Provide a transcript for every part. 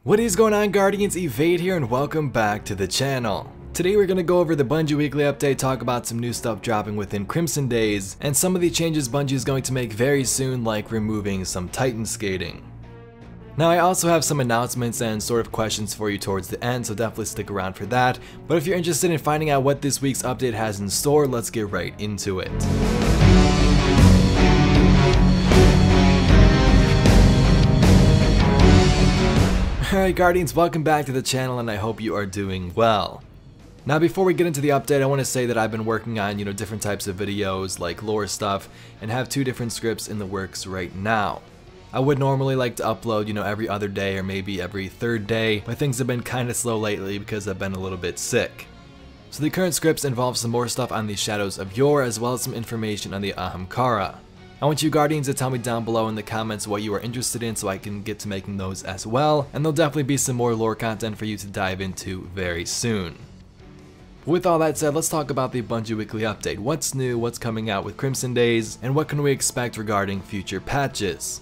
What is going on, Guardians? Evade here and welcome back to the channel. Today we're going to go over the Bungie weekly update, talk about some new stuff dropping within Crimson Days, and some of the changes Bungie is going to make very soon, like removing some Titan skating. Now I also have some announcements and sort of questions for you towards the end, so definitely stick around for that. But if you're interested in finding out what this week's update has in store, let's get right into it. Alright Guardians, welcome back to the channel and I hope you are doing well. Now before we get into the update, I want to say that I've been working on, different types of videos like lore stuff and have 2 different scripts in the works right now. I would normally like to upload, every other day or maybe every 3rd day, but things have been kinda slow lately because I've been a little bit sick. So the current scripts involve some more stuff on the Shadows of Yore as well as some information on the Ahamkara. I want you Guardians to tell me down below in the comments what you are interested in so I can get to making those as well, and there'll definitely be some more lore content for you to dive into very soon. With all that said, let's talk about the Bungie weekly update. What's new, what's coming out with Crimson Days, and what can we expect regarding future patches?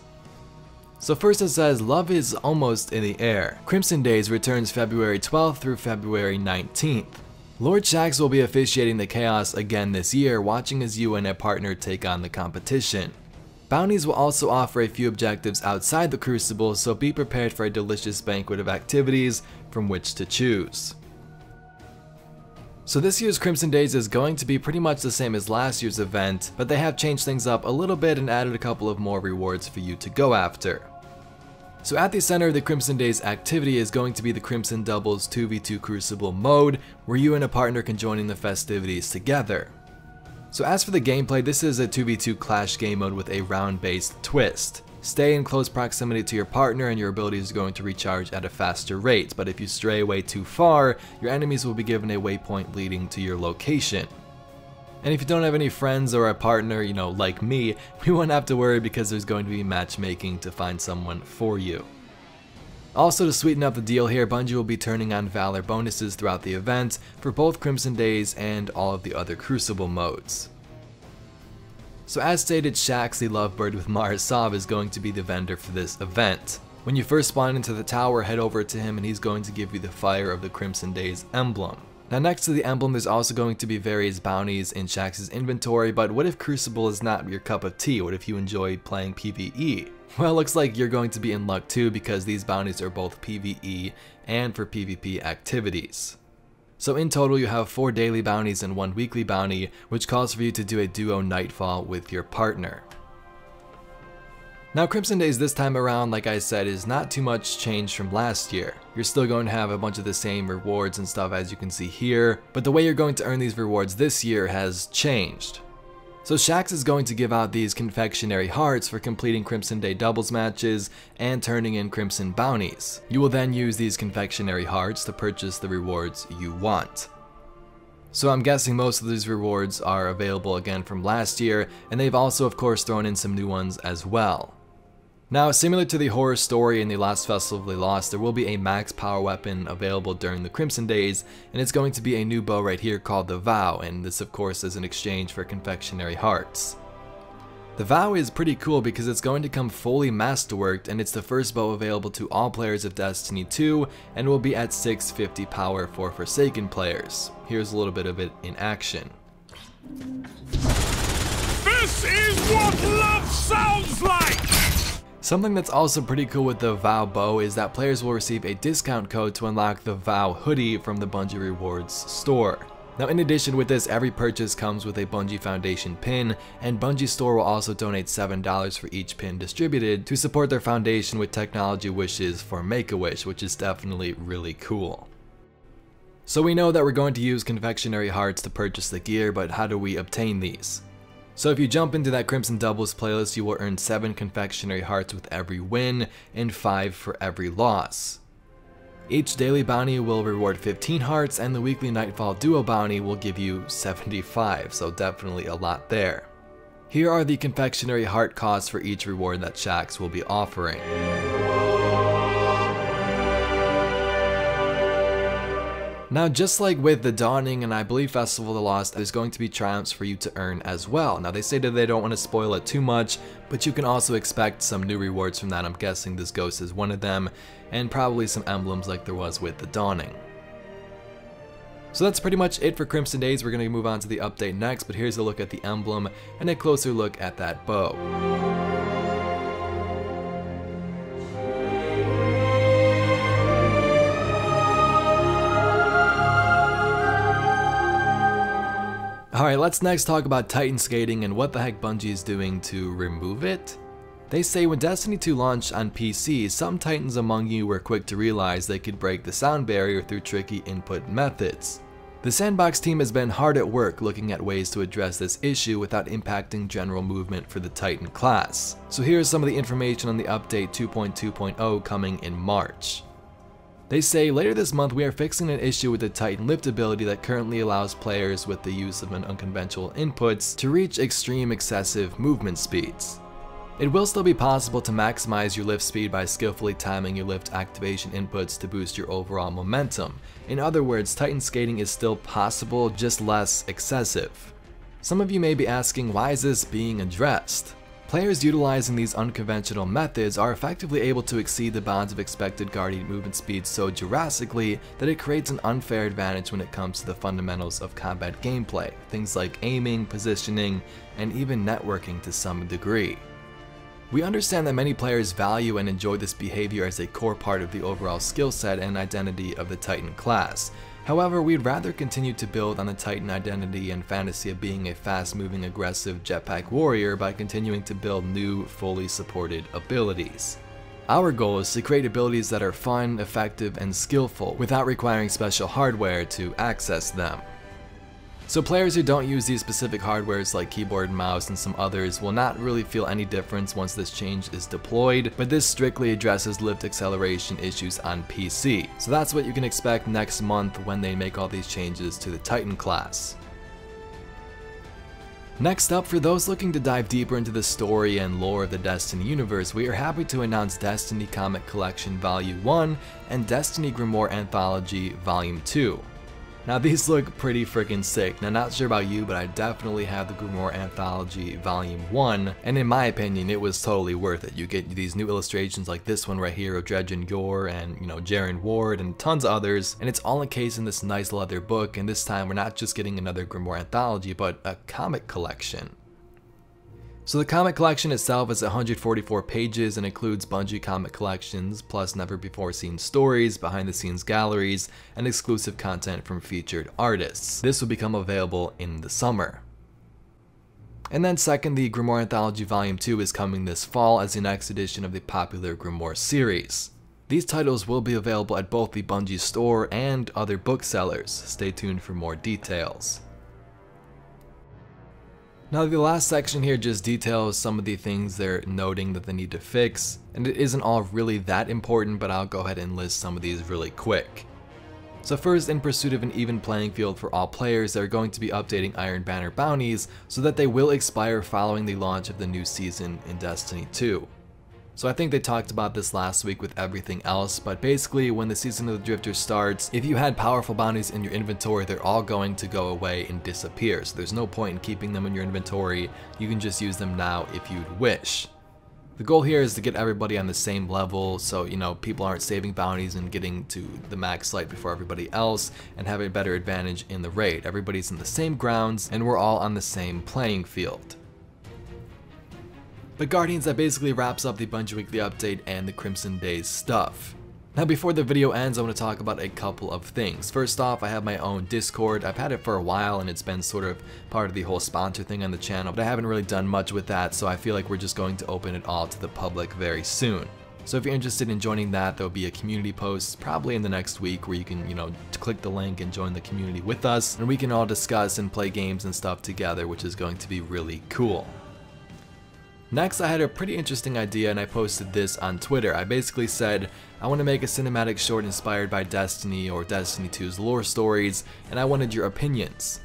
So first it says, love is almost in the air. Crimson Days returns February 12th through February 19th. Lord Shaxx will be officiating the Chaos again this year, watching as you and a partner take on the competition. Bounties will also offer a few objectives outside the Crucible, so be prepared for a delicious banquet of activities from which to choose. So this year's Crimson Days is going to be pretty much the same as last year's event, but they have changed things up a little bit and added a couple of more rewards for you to go after. So at the center of the Crimson Days activity is going to be the Crimson Doubles 2v2 Crucible mode, where you and a partner can join in the festivities together. So as for the gameplay, this is a 2v2 clash game mode with a round-based twist. Stay in close proximity to your partner and your abilities are going to recharge at a faster rate, but if you stray away too far, your enemies will be given a waypoint leading to your location. And if you don't have any friends or a partner, like me, we won't have to worry because there's going to be matchmaking to find someone for you. Also, to sweeten up the deal here, Bungie will be turning on Valor bonuses throughout the event for both Crimson Days and all of the other Crucible modes. So as stated, Shaxx the Lovebird with Mara Sov is going to be the vendor for this event. When you first spawn into the tower, head over to him and he's going to give you the Fire of the Crimson Days emblem. Now next to the emblem there's also going to be various bounties in Shaxx's inventory, but what if Crucible is not your cup of tea? What if you enjoy playing PvE? Well, looks like you're going to be in luck too because these bounties are both PvE and for PvP activities. So in total you have 4 daily bounties and 1 weekly bounty, which calls for you to do a duo nightfall with your partner. Now Crimson Days this time around, like I said, is not too much change from last year. You're still going to have a bunch of the same rewards and stuff as you can see here, but the way you're going to earn these rewards this year has changed. So Shaxx is going to give out these confectionery hearts for completing Crimson Day doubles matches and turning in Crimson bounties. You will then use these confectionery hearts to purchase the rewards you want. So I'm guessing most of these rewards are available again from last year, and they've also of course thrown in some new ones as well. Now, similar to the horror story in the last Festival of the Lost, there will be a max power weapon available during the Crimson Days, and it's going to be a new bow right here called the Vow, and this of course is in exchange for confectionery hearts. The Vow is pretty cool because it's going to come fully masterworked, and it's the first bow available to all players of Destiny 2, and will be at 650 power for Forsaken players. Here's a little bit of it in action. This is what love sounds like! Something that's also pretty cool with the Vow bow is that players will receive a discount code to unlock the Vow hoodie from the Bungie Rewards store. Now in addition with this, every purchase comes with a Bungie Foundation pin, and Bungie store will also donate $7 for each pin distributed to support their foundation with technology wishes for Make-A-Wish, which is definitely really cool. So we know that we're going to use confectionery hearts to purchase the gear, but how do we obtain these? So if you jump into that Crimson Doubles playlist, you will earn 7 confectionery hearts with every win and 5 for every loss. Each daily bounty will reward 15 hearts, and the weekly Nightfall duo bounty will give you 75, so definitely a lot there. Here are the confectionery heart costs for each reward that Shaxx will be offering. Now, just like with the Dawning and I believe Festival of the Lost, there's going to be triumphs for you to earn as well. Now, they say that they don't want to spoil it too much, but you can also expect some new rewards from that. I'm guessing this ghost is one of them, and probably some emblems like there was with the Dawning. So that's pretty much it for Crimson Days. We're going to move on to the update next, but here's a look at the emblem and a closer look at that bow. Alright, let's next talk about Titan Skating and what the heck Bungie is doing to remove it. They say when Destiny 2 launched on PC, some Titans among you were quick to realize they could break the sound barrier through tricky input methods. The Sandbox team has been hard at work looking at ways to address this issue without impacting general movement for the Titan class. So here's some of the information on the update 2.2.0 coming in March. They say, later this month we are fixing an issue with the Titan lift ability that currently allows players with the use of unconventional inputs to reach extreme excessive movement speeds. It will still be possible to maximize your lift speed by skillfully timing your lift activation inputs to boost your overall momentum. In other words, Titan skating is still possible, just less excessive. Some of you may be asking, why is this being addressed? Players utilizing these unconventional methods are effectively able to exceed the bounds of expected Guardian movement speed so drastically that it creates an unfair advantage when it comes to the fundamentals of combat gameplay, things like aiming, positioning, and even networking to some degree. We understand that many players value and enjoy this behavior as a core part of the overall skill set and identity of the Titan class. However, we'd rather continue to build on the Titan identity and fantasy of being a fast-moving, aggressive jetpack warrior by continuing to build new, fully supported abilities. Our goal is to create abilities that are fun, effective, and skillful without requiring special hardware to access them. So players who don't use these specific hardwares like keyboard and mouse and some others will not really feel any difference once this change is deployed, but this strictly addresses lift acceleration issues on PC. So that's what you can expect next month when they make all these changes to the Titan class. Next up, for those looking to dive deeper into the story and lore of the Destiny universe, we are happy to announce Destiny Comic Collection Volume 1 and Destiny Grimoire Anthology Volume 2. Now these look pretty freaking sick. Now not sure about you, but I definitely have the Grimoire Anthology Volume 1, and in my opinion it was totally worth it. You get these new illustrations like this one right here of Dredgen Yor and Jaren Ward and tons of others, and it's all encased in this nice leather book, and this time we're not just getting another Grimoire Anthology, but a comic collection. So the comic collection itself is 144 pages and includes Bungie comic collections, plus never before seen stories, behind the scenes galleries, and exclusive content from featured artists. This will become available in the summer. And then second, the Grimoire Anthology Volume 2 is coming this fall as the next edition of the popular Grimoire series. These titles will be available at both the Bungie store and other booksellers. Stay tuned for more details. Now the last section here just details some of the things they're noting that they need to fix, and it isn't all really that important, but I'll go ahead and list some of these really quick. So first, in pursuit of an even playing field for all players, they're going to be updating Iron Banner bounties so that they will expire following the launch of the new season in Destiny 2. So I think they talked about this last week with everything else, but basically when the Season of the Drifter starts, if you had powerful bounties in your inventory, they're all going to go away and disappear. So there's no point in keeping them in your inventory. You can just use them now if you'd wish. The goal here is to get everybody on the same level, so people aren't saving bounties and getting to the max light before everybody else and have a better advantage in the raid. Everybody's in the same grounds and we're all on the same playing field. But Guardians, that basically wraps up the Bungie Weekly Update and the Crimson Days stuff. Now before the video ends, I want to talk about a couple of things. First off, I have my own Discord. I've had it for a while and it's been sort of part of the whole sponsor thing on the channel, but I haven't really done much with that, so I feel like we're just going to open it all to the public very soon. So if you're interested in joining that, there'll be a community post probably in the next week where you can, click the link and join the community with us, and we can all discuss and play games and stuff together, which is going to be really cool. Next, I had a pretty interesting idea and I posted this on Twitter. I basically said, I want to make a cinematic short inspired by Destiny or Destiny 2's lore stories, and I wanted your opinions.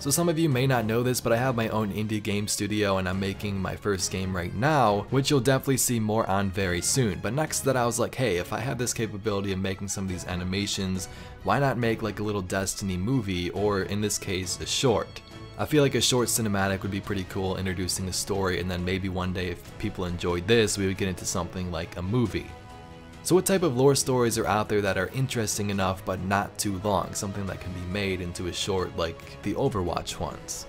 So some of you may not know this, but I have my own indie game studio and I'm making my first game right now, which you'll definitely see more on very soon. But next to that I was like, hey, if I have this capability of making some of these animations, why not make like a little Destiny movie, or in this case, a short? I feel like a short cinematic would be pretty cool, introducing a story, and then maybe one day if people enjoyed this, we would get into something like a movie. So what type of lore stories are out there that are interesting enough but not too long, something that can be made into a short like the Overwatch ones?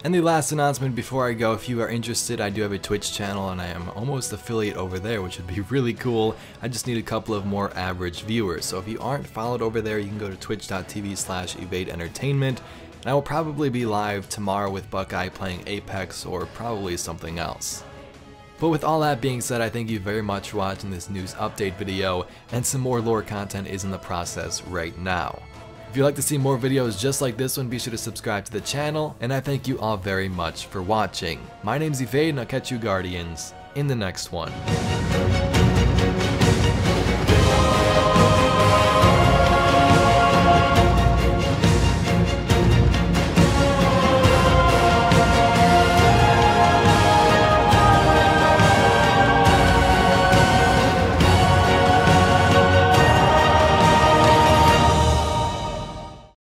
And the last announcement before I go, if you are interested, I do have a Twitch channel and I am almost affiliate over there, which would be really cool. I just need a couple of more average viewers. So if you aren't followed over there, you can go to twitch.tv/evadeentertainment, and I will probably be live tomorrow with Buckeye playing Apex or probably something else. But with all that being said, I thank you very much for watching this news update video, and some more lore content is in the process right now. If you'd like to see more videos just like this one, be sure to subscribe to the channel, and I thank you all very much for watching. My name's Evade, and I'll catch you Guardians in the next one.